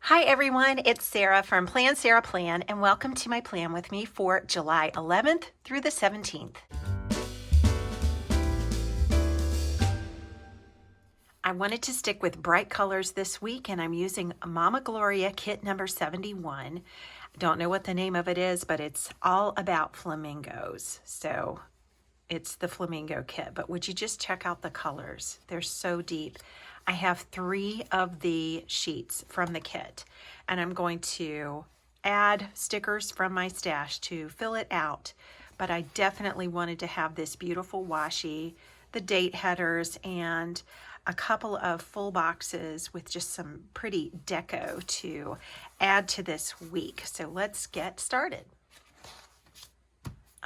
Hi everyone, it's Sarah from Plan Sarah Plan, and welcome to my plan with me for July 11th through the 17th. I wanted to stick with bright colors this week, and I'm using Mama Gloria kit number 71. I don't know what the name of it is, but it's all about flamingos. So it's the flamingo kit, but would you just check out the colors? They're so deep. I have 3 of the sheets from the kit, and I'm going to add stickers from my stash to fill it out, but I definitely wanted to have this beautiful washi, the date headers, and a couple of full boxes with just some pretty deco to add to this week. So let's get started.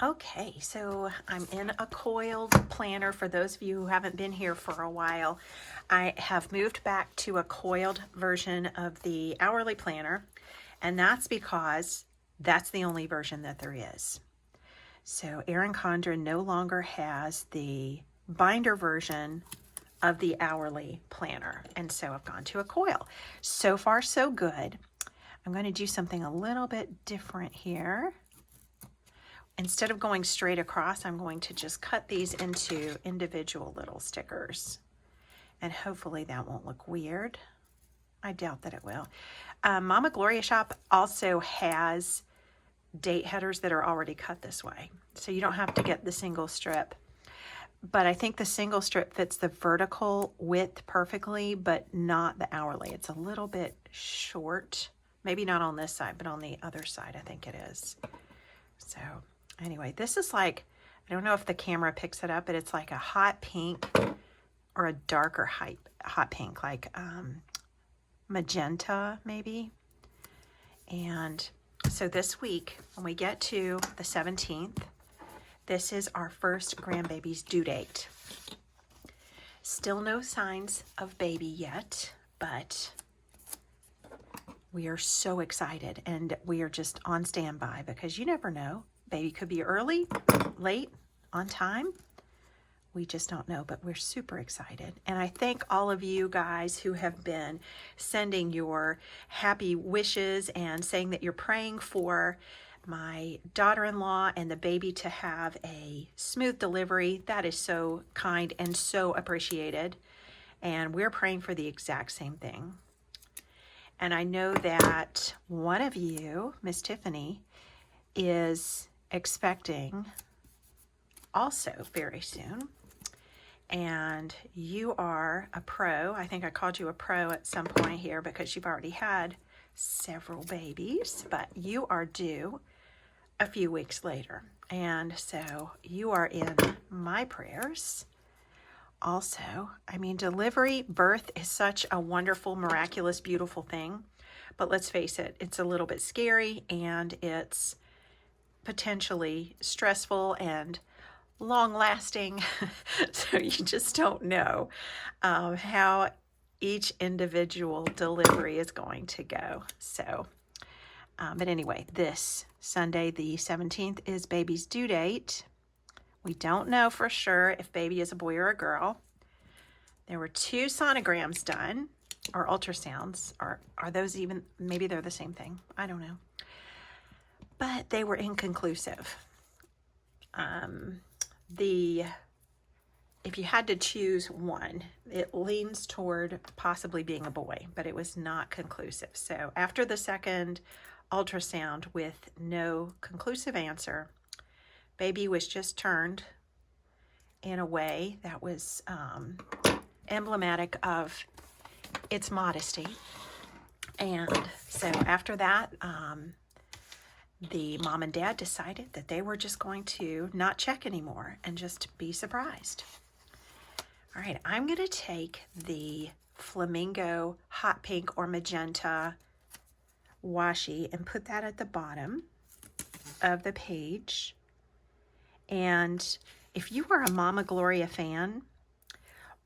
Okay, so I'm in a coiled planner. For those of you who haven't been here for a while, I have moved back to a coiled version of the hourly planner, and that's because that's the only version that there is. So Erin Condren no longer has the binder version of the hourly planner, and so I've gone to a coil. So far, so good. I'm going to do something a little bit different here. Instead of going straight across, I'm going to just cut these into individual little stickers. And hopefully that won't look weird. I doubt that it will. Mama Gloria Shop also has date headers that are already cut this way. So you don't have to get the single strip. But I think the single strip fits the vertical width perfectly, but not the hourly. It's a little bit short. Maybe not on this side, but on the other side I think it is. So anyway, this is like, I don't know if the camera picks it up, but it's like a hot pink or a darker hot pink, like magenta maybe. And so this week, when we get to the 17th, this is our first grandbaby's due date. Still no signs of baby yet, but we are so excited, and we are just on standby because you never know. Baby could be early, late, on time. We just don't know, but we're super excited. And I thank all of you guys who have been sending your happy wishes and saying that you're praying for my daughter-in-law and the baby to have a smooth delivery. That is so kind and so appreciated. And we're praying for the exact same thing. And I know that one of you, Miss Tiffany, is expecting also very soon, and you are a pro. I think I called you a pro at some point here because you've already had several babies, but you are due a few weeks later, and so you are in my prayers. Also, I mean, delivery, birth is such a wonderful, miraculous, beautiful thing, but let's face it, it's a little bit scary, and it's potentially stressful and long-lasting. So you just don't know how each individual delivery is going to go. So, but anyway, this Sunday, the 17th, is baby's due date. We don't know for sure if baby is a boy or a girl. There were 2 sonograms done, or ultrasounds, or are those even, maybe they're the same thing. I don't know. But they were inconclusive. If you had to choose one, it leans toward possibly being a boy, but it was not conclusive. So after the second ultrasound with no conclusive answer, baby was just turned in a way that was emblematic of its modesty. And so after that, the mom and dad decided that they were just going to not check anymore and just be surprised. All right, I'm going to take the flamingo hot pink or magenta washi and put that at the bottom of the page. And if you are a Mama Gloria fan,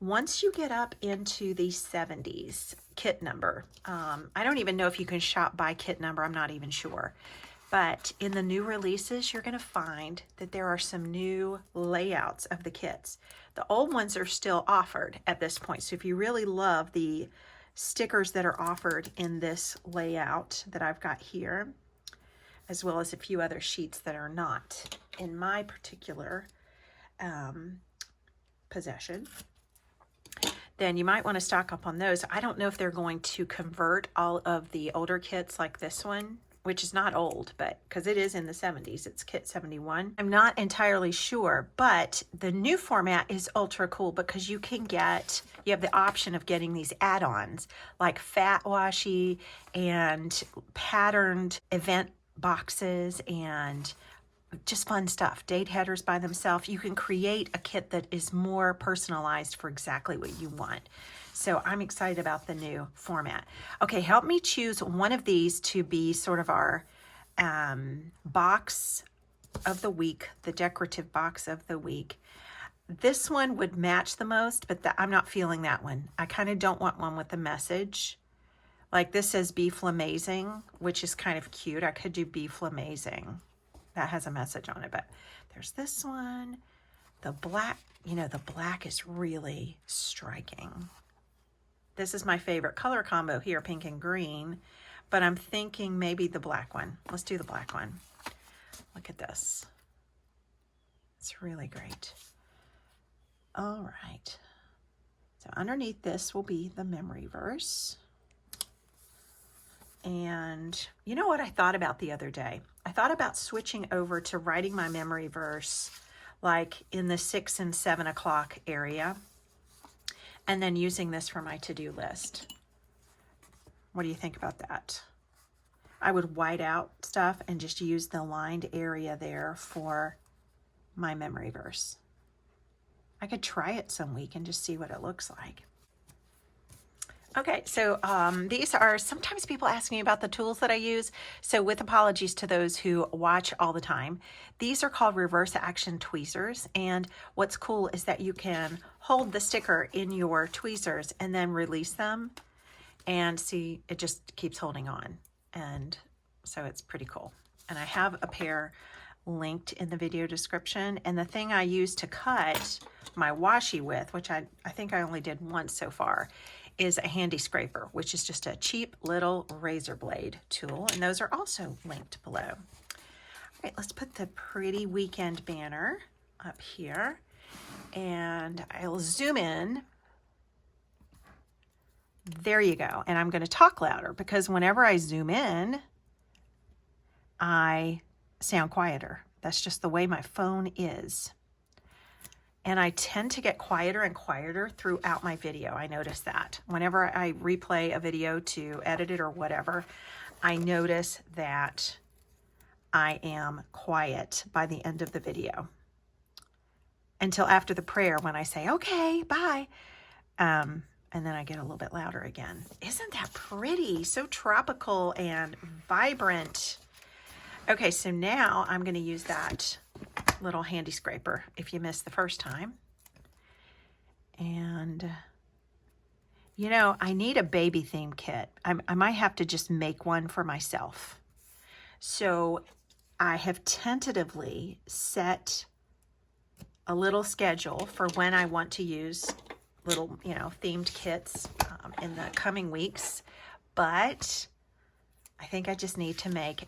once you get up into the 70s kit number, I don't even know if you can shop by kit number, I'm not even sure. But in the new releases, you're going to find that there are some new layouts of the kits. The old ones are still offered at this point. So if you really love the stickers that are offered in this layout that I've got here, as well as a few other sheets that are not in my particular possession, then you might want to stock up on those. I don't know if they're going to convert all of the older kits like this one, which is not old, but because it is in the 70s, it's kit 71. I'm not entirely sure, but the new format is ultra cool because you have the option of getting these add-ons like fat washi and patterned event boxes and just fun stuff. Date headers by themselves. You can create a kit that is more personalized for exactly what you want. So I'm excited about the new format. Okay, help me choose one of these to be sort of our box of the week, the decorative box of the week. This one would match the most, but I'm not feeling that one. I kind of don't want one with a message. Like this says Be Flamazing, which is kind of cute. I could do Be Flamazing. That has a message on it, but there's this one. The black, the black is really striking. This is my favorite color combo here, pink and green, but I'm thinking maybe the black one. Let's do the black one. Look at this. It's really great. All right. So underneath this will be the memory verse. And you know what I thought about the other day? I thought about switching over to writing my memory verse like in the 6 and 7 o'clock area, and then using this for my to-do list. What do you think about that? I would white out stuff and just use the lined area there for my memory verse. I could try it some week and just see what it looks like. Okay, so these are, sometimes people ask me about the tools that I use. So with apologies to those who watch all the time, these are called reverse action tweezers. And what's cool is that you can hold the sticker in your tweezers and then release them. And see, it just keeps holding on. And so it's pretty cool. And I have a pair linked in the video description. And the thing I use to cut my washi with, which I think I only did once so far, is a handy scraper, which is just a cheap little razor blade tool. And those are also linked below. All right, let's put the pretty weekend banner up here. And I'll zoom in. There you go. And I'm going to talk louder because whenever I zoom in, I sound quieter. That's just the way my phone is. And I tend to get quieter and quieter throughout my video. I notice that. Whenever I replay a video to edit it or whatever, I notice that I am quiet by the end of the video. Until after the prayer when I say, okay, bye. And then I get a little bit louder again. Isn't that pretty? So tropical and vibrant. Okay, so now I'm going to use that little handy scraper if you missed the first time. And I need a baby theme kit. I might have to just make one for myself. So I have tentatively set a little schedule for when I want to use little themed kits in the coming weeks, but I think I just need to make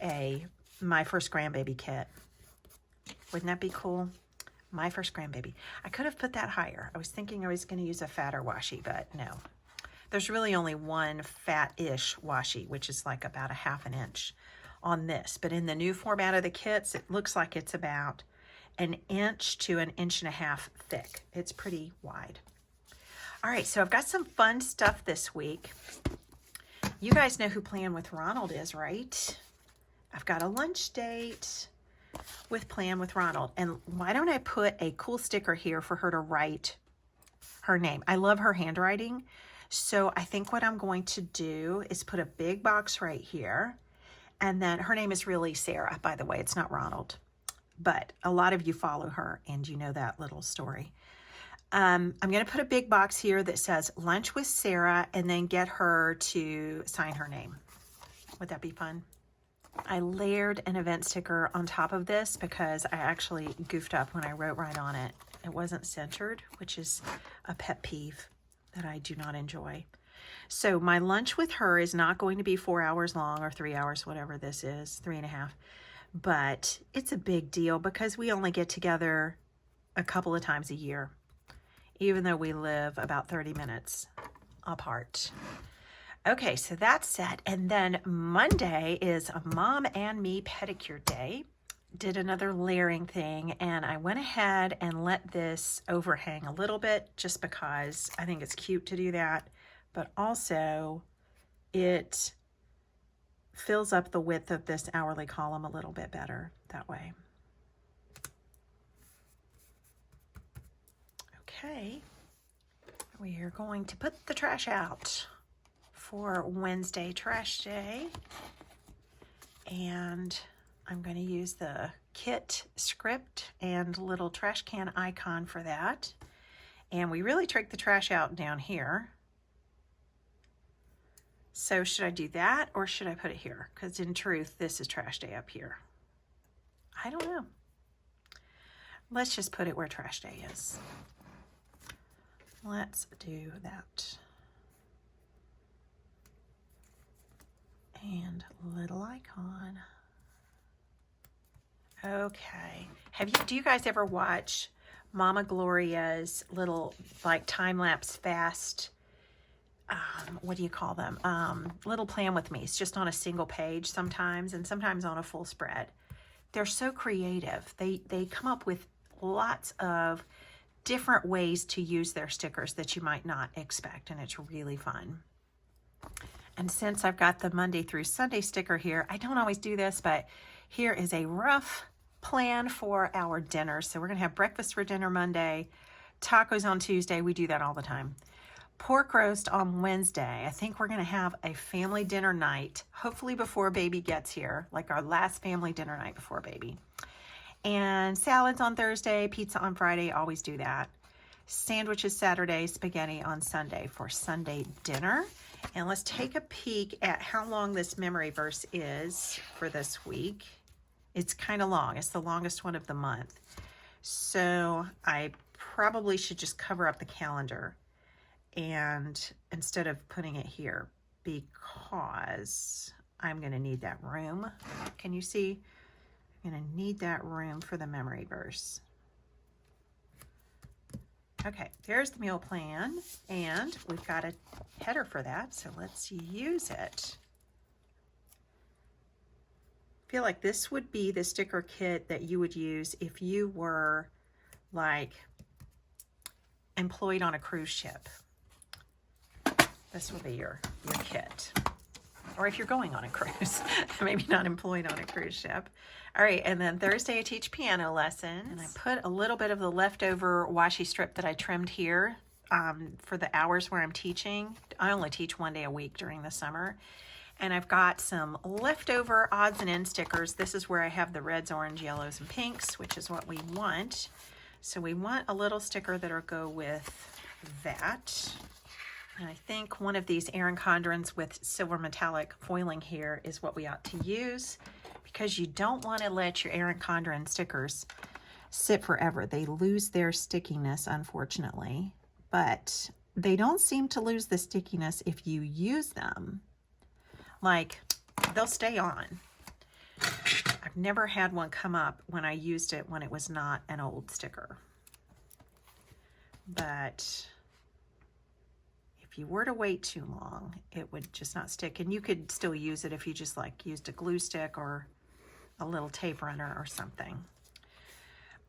my first grandbaby kit. Wouldn't that be cool? My first grandbaby. I could have put that higher. I was thinking I was going to use a fatter washi, but no. There's really only one fat-ish washi, which is like about 1/2 inch on this. But in the new format of the kits, it looks like it's about 1 inch to 1.5 inches thick. It's pretty wide. All right, so I've got some fun stuff this week. You guys know who Plan with Ronald is, right? I've got a lunch date with Plan with Ronald. And why don't I put a cool sticker here for her to write her name? I love her handwriting. So I think what I'm going to do is put a big box right here. And then her name is really Sarah, by the way. It's not Ronald. But a lot of you follow her and you know that little story. I'm going to put a big box here that says Lunch with Sarah and then get her to sign her name. Would that be fun? I layered an event sticker on top of this because I actually goofed up when I wrote right on it. It wasn't centered, which is a pet peeve that I do not enjoy. So my lunch with her is not going to be 4 hours long or 3 hours, whatever this is, 3.5. But it's a big deal because we only get together a couple of times a year, even though we live about 30 minutes apart. Okay, so that's set. And then Monday is a mom and me pedicure day. Did another layering thing, and I went ahead and let this overhang a little bit just because I think it's cute to do that, but also it fills up the width of this hourly column a little bit better that way. Okay, we are going to put the trash out for Wednesday trash day, and I'm going to use the kit script and little trash can icon for that. And we really take the trash out down here. So should I do that or should I put it here? Because in truth, this is trash day up here. I don't know. Let's just put it where trash day is. Let's do that. And little icon. Okay. Do you guys ever watch Mama Gloria's little like time-lapse fast, what do you call them? Little plan with me. It's just on a single page sometimes and sometimes on a full spread. They're so creative. They come up with lots of different ways to use their stickers that you might not expect, and it's really fun. And since I've got the Monday through Sunday sticker here, I don't always do this, but here is a rough plan for our dinner. So we're going to have breakfast for dinner Monday, tacos on Tuesday. We do that all the time. Pork roast on Wednesday. I think we're going to have a family dinner night, hopefully before baby gets here, like our last family dinner night before baby. And salads on Thursday, pizza on Friday, always do that. Sandwiches Saturday, spaghetti on Sunday for Sunday dinner. And let's take a peek at how long this memory verse is for this week. It's kind of long. It's the longest one of the month. So I probably should just cover up the calendar and instead of putting it here, because I'm going to need that room. Can you see? I'm going to need that room for the memory verse. Okay, there's the meal plan, and we've got a header for that, so let's use it. I feel like this would be the sticker kit that you would use if you were like employed on a cruise ship. This would be your kit. Or if you're going on a cruise, maybe not employed on a cruise ship. All right, and then Thursday I teach piano lessons. And I put a little bit of the leftover washi strip that I trimmed here for the hours where I'm teaching. I only teach 1 day a week during the summer. And I've got some leftover odds and ends stickers. This is where I have the reds, orange, yellows, and pinks, which is what we want. So we want a little sticker that'll go with that. And I think one of these Erin Condrens with silver metallic foiling here is what we ought to use, because you don't want to let your Erin Condren stickers sit forever. They lose their stickiness, unfortunately, but they don't seem to lose the stickiness if you use them. Like, they'll stay on. I've never had one come up when I used it when it was not an old sticker. But if you were to wait too long, it would just not stick. And you could still use it if you just like used a glue stick or a little tape runner or something.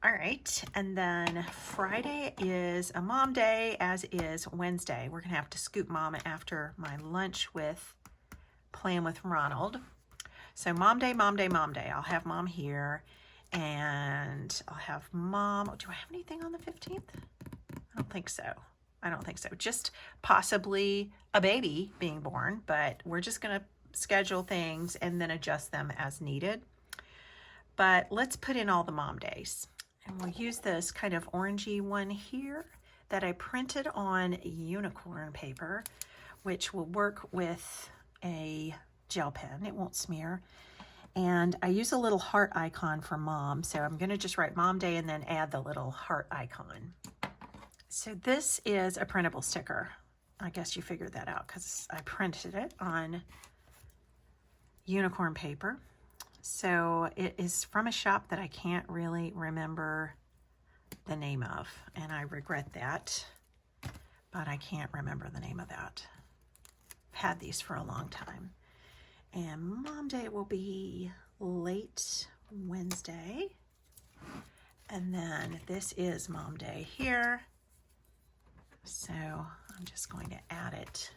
All right, and then Friday is a mom day, as is Wednesday. We're gonna have to scoop mom after my lunch with Playing with Ronald. So mom day, mom day, mom day. I'll have mom here, and I'll have mom. Do I have anything on the 15th? I don't think so. I don't think so. Just possibly a baby being born, but we're just going to schedule things and then adjust them as needed. But let's put in all the mom days. And we'll use this kind of orangey one here that I printed on unicorn paper, which will work with a gel pen. It won't smear. And I use a little heart icon for mom. So I'm going to just write mom day and then add the little heart icon. So this is a printable sticker. I guess you figured that out because I printed it on unicorn paper. So it is from a shop that I can't really remember the name of, and I regret that, but I can't remember the name of that. I've had these for a long time. And Mom Day will be late Wednesday. And then this is Mom Day here. So I'm just going to add it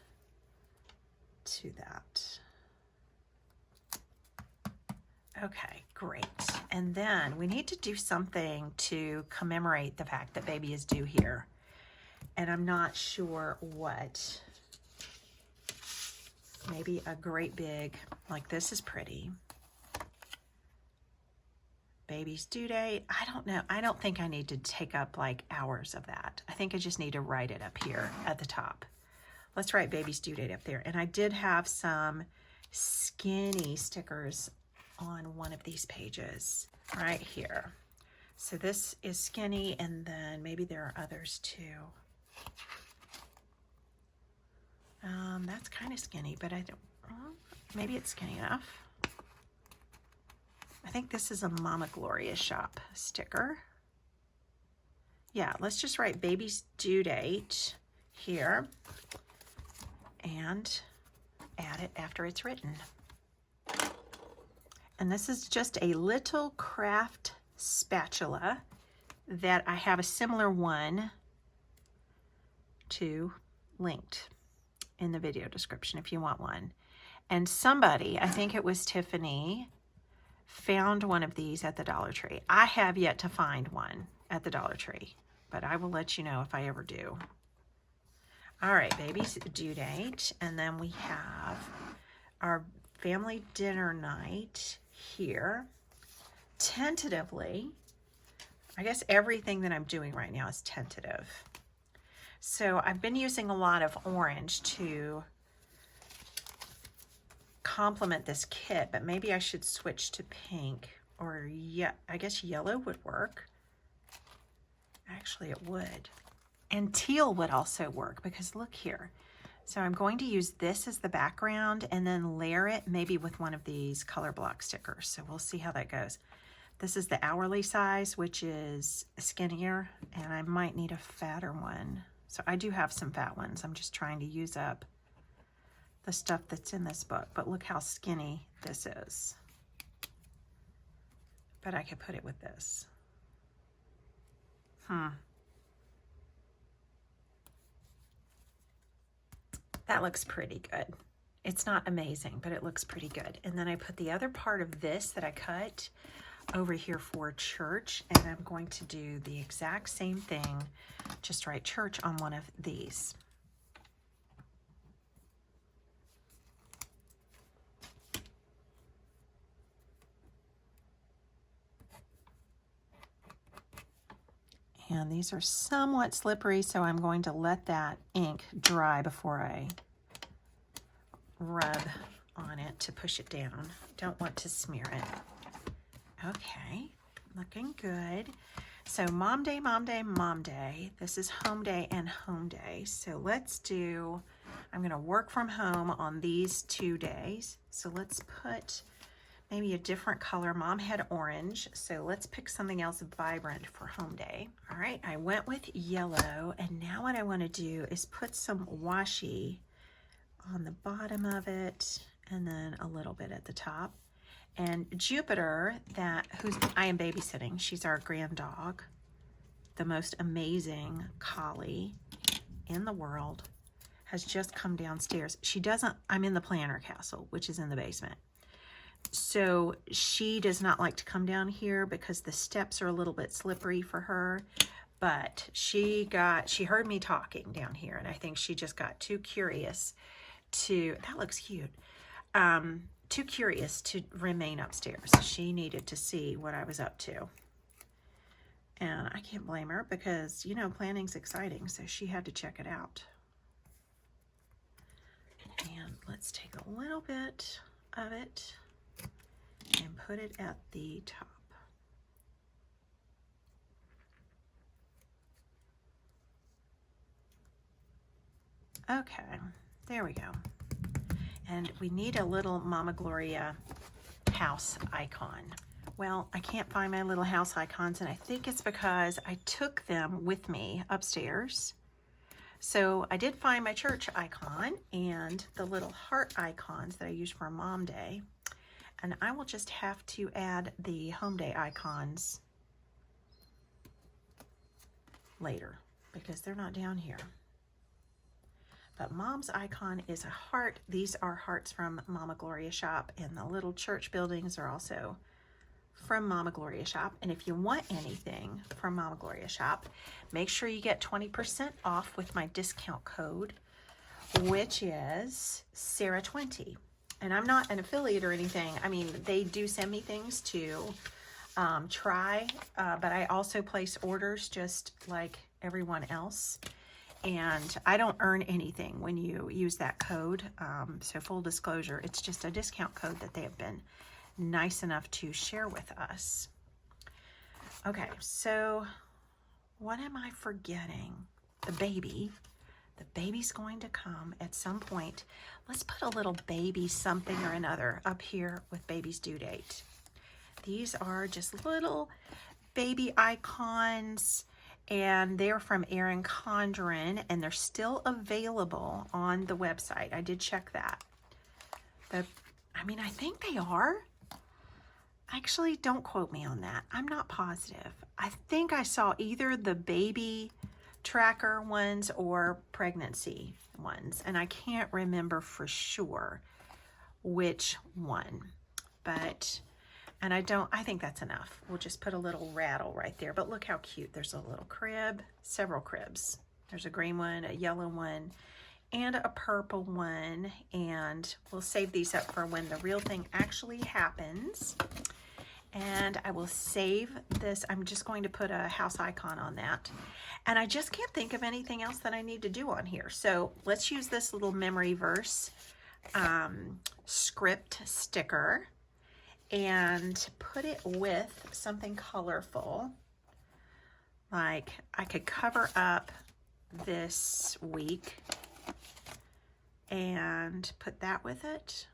to that. Okay, great. And then we need to do something to commemorate the fact that baby is due here. And I'm not sure what. Maybe a great big, like this is pretty. Baby's due date. I don't know. I don't think I need to take up like hours of that. I think I just need to write it up here at the top. Let's write baby's due date up there. And I did have some skinny stickers on one of these pages right here. So this is skinny, and then maybe there are others too. That's kind of skinny, but I don't, maybe it's skinny enough. I think this is a Mama Gloria shop sticker. Yeah, let's just write baby's due date here and add it after it's written. And this is just a little craft spatula that I have a similar one to linked in the video description if you want one. And somebody, I think it was Tiffany, found one of these at the Dollar Tree. I have yet to find one at the Dollar Tree, but I will let you know if I ever do. All right, baby's due date. And then we have our family dinner night here. Tentatively, I guess everything that I'm doing right now is tentative. So I've been using a lot of orange to complement this kit, but maybe I should switch to pink, or yeah, I guess yellow would work. Actually, it would. And teal would also work because look here. So I'm going to use this as the background and then layer it maybe with one of these color block stickers. So we'll see how that goes. This is the hourly size, which is skinnier, and I might need a fatter one. So I do have some fat ones. I'm just trying to use up the stuff that's in this book, but look how skinny this is. But I could put it with this. That looks pretty good. It's not amazing, but it looks pretty good. And then I put the other part of this that I cut over here for church, and I'm going to do the exact same thing, just write church on one of these. And these are somewhat slippery, so I'm going to let that ink dry before I rub on it to push it down. Don't want to smear it. Okay, looking good. So Mom Day, Mom Day, Mom Day. This is Home Day and Home Day. So let's do, I'm going to work from home on these 2 days. So let's put maybe a different color. Mom had orange, so let's pick something else vibrant for Home Day. All right, I went with yellow, and now what I want to do is put some washi on the bottom of it, and then a little bit at the top. And Jupiter, who's I am babysitting, she's our grand dog, the most amazing collie in the world, has just come downstairs. She doesn't, I'm in the planner castle, which is in the basement. So she does not like to come down here because the steps are a little bit slippery for her, but she heard me talking down here, and I think she just got too curious that looks cute, too curious to remain upstairs. She needed to see what I was up to. And I can't blame her because, you know, planning's exciting, so she had to check it out. And let's take a little bit of it and put it at the top. Okay, there we go. And we need a little Mama Gloria house icon. Well, I can't find my little house icons, and I think it's because I took them with me upstairs. So I did find my church icon and the little heart icons that I used for Mom Day. And I will just have to add the Home Day icons later because they're not down here. But Mom's icon is a heart. These are hearts from Mama Gloria Shop, and the little church buildings are also from Mama Gloria Shop. And if you want anything from Mama Gloria Shop, make sure you get 20% off with my discount code, which is Sarah20. And I'm not an affiliate or anything. I mean, they do send me things to try, but I also place orders just like everyone else. And I don't earn anything when you use that code. So full disclosure, it's just a discount code that they have been nice enough to share with us. Okay, so what am I forgetting? The baby. The baby's going to come at some point. Let's put a little baby something or another up here with baby's due date. These are just little baby icons, and they're from Erin Condren, and they're still available on the website. I did check that. But I mean, I think they are. Actually, don't quote me on that. I'm not positive. I think I saw either the baby tracker ones or pregnancy ones, and I can't remember for sure which one. But, and I think that's enough. We'll just put a little rattle right there. But look how cute. There's a little crib, several cribs. There's a green one, a yellow one, and a purple one. And we'll save these up for when the real thing actually happens. And I will save this. I'm just going to put a house icon on that. And I just can't think of anything else that I need to do on here. So let's use this little memory verse script sticker and put it with something colorful. Like I could cover up this week and put that with it.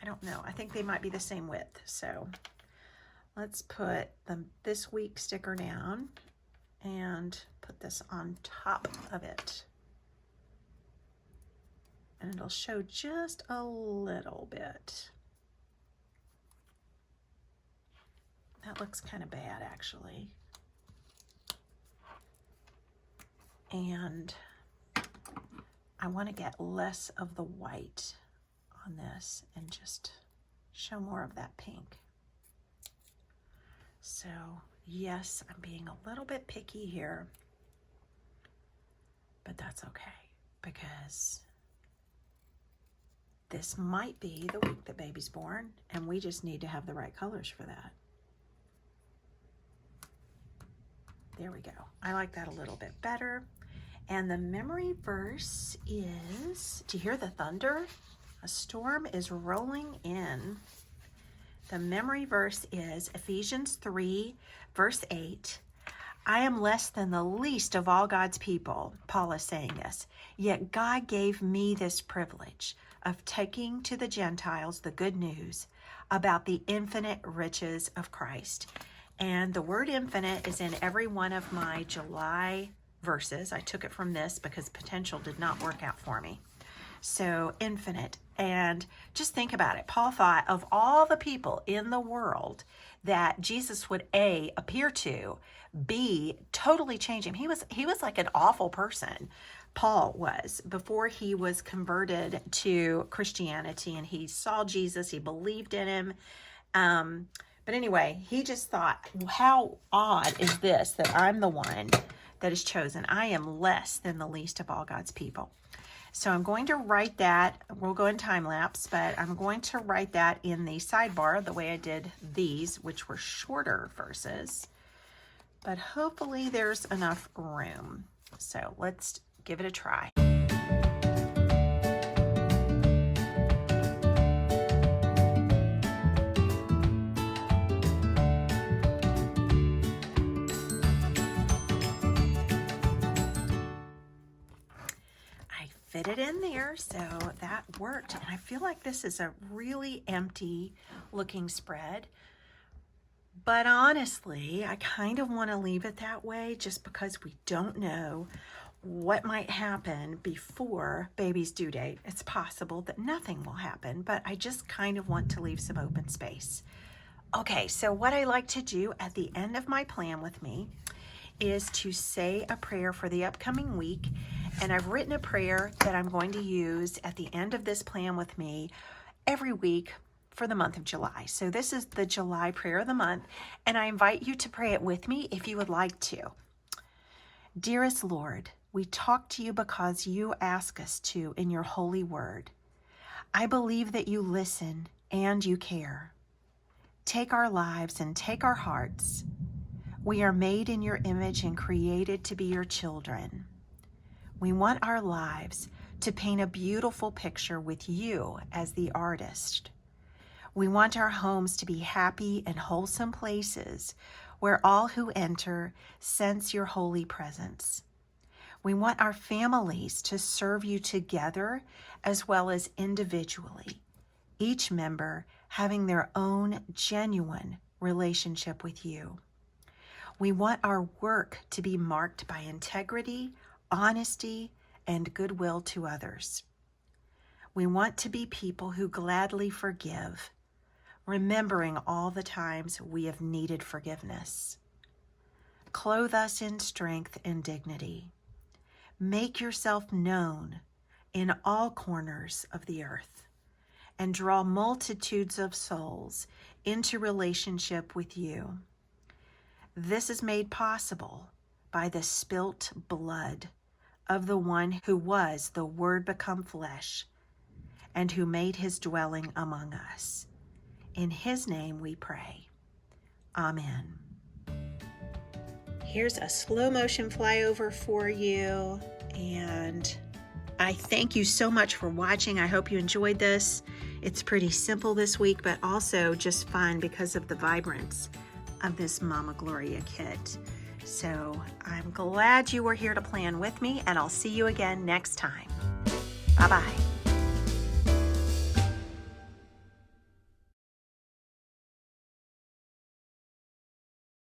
I don't know. I think they might be the same width. So let's put this week sticker down and put this on top of it. And it'll show just a little bit. That looks kind of bad, actually. And I want to get less of the white on this and just show more of that pink. So yes, I'm being a little bit picky here, but that's okay because this might be the week that baby's born, and we just need to have the right colors for that. There we go. I like that a little bit better. And the memory verse is, do you hear the thunder? A storm is rolling in. The memory verse is Ephesians 3, verse 8. I am less than the least of all God's people, Paul is saying this. Yet God gave me this privilege of taking to the Gentiles the good news about the infinite riches of Christ. And the word infinite is in every one of my July verses. I took it from this because potential did not work out for me. So infinite. And just think about it. Paul thought of all the people in the world that Jesus would A, appear to, B, totally change him. He was like an awful person. Paul was, before he was converted to Christianity, and he saw Jesus, he believed in him. But anyway, he just thought, how odd is this that I'm the one that is chosen? I am less than the least of all God's people. So I'm going to write that. We'll go in time lapse, but I'm going to write that in the sidebar the way I did these, which were shorter verses. But hopefully there's enough room. So let's give it a try. fit it in there, so that worked. And I feel like this is a really empty looking spread, but honestly, I kind of want to leave it that way just because we don't know what might happen before baby's due date. It's possible that nothing will happen, but I just kind of want to leave some open space. Okay, so what I like to do at the end of my plan with me is to say a prayer for the upcoming week. And I've written a prayer that I'm going to use at the end of this plan with me every week for the month of July. So this is the July prayer of the month, and I invite you to pray it with me if you would like to. Dearest Lord, we talk to you because you ask us to in your holy word. I believe that you listen and you care. Take our lives and take our hearts. We are made in your image and created to be your children. We want our lives to paint a beautiful picture with you as the artist. We want our homes to be happy and wholesome places where all who enter sense your holy presence. We want our families to serve you together as well as individually, each member having their own genuine relationship with you. We want our work to be marked by integrity, honesty, and goodwill to others. We want to be people who gladly forgive, remembering all the times we have needed forgiveness. Clothe us in strength and dignity. Make yourself known in all corners of the earth and draw multitudes of souls into relationship with you. This is made possible by the spilt blood of the one who was the Word become flesh and who made his dwelling among us. In his name we pray. Amen. Here's a slow motion flyover for you, and I thank you so much for watching. I hope you enjoyed this. It's pretty simple this week, but also just fun because of the vibrance of this Mama Gloria kit. So I'm glad you were here to plan with me, and I'll see you again next time. Bye-bye.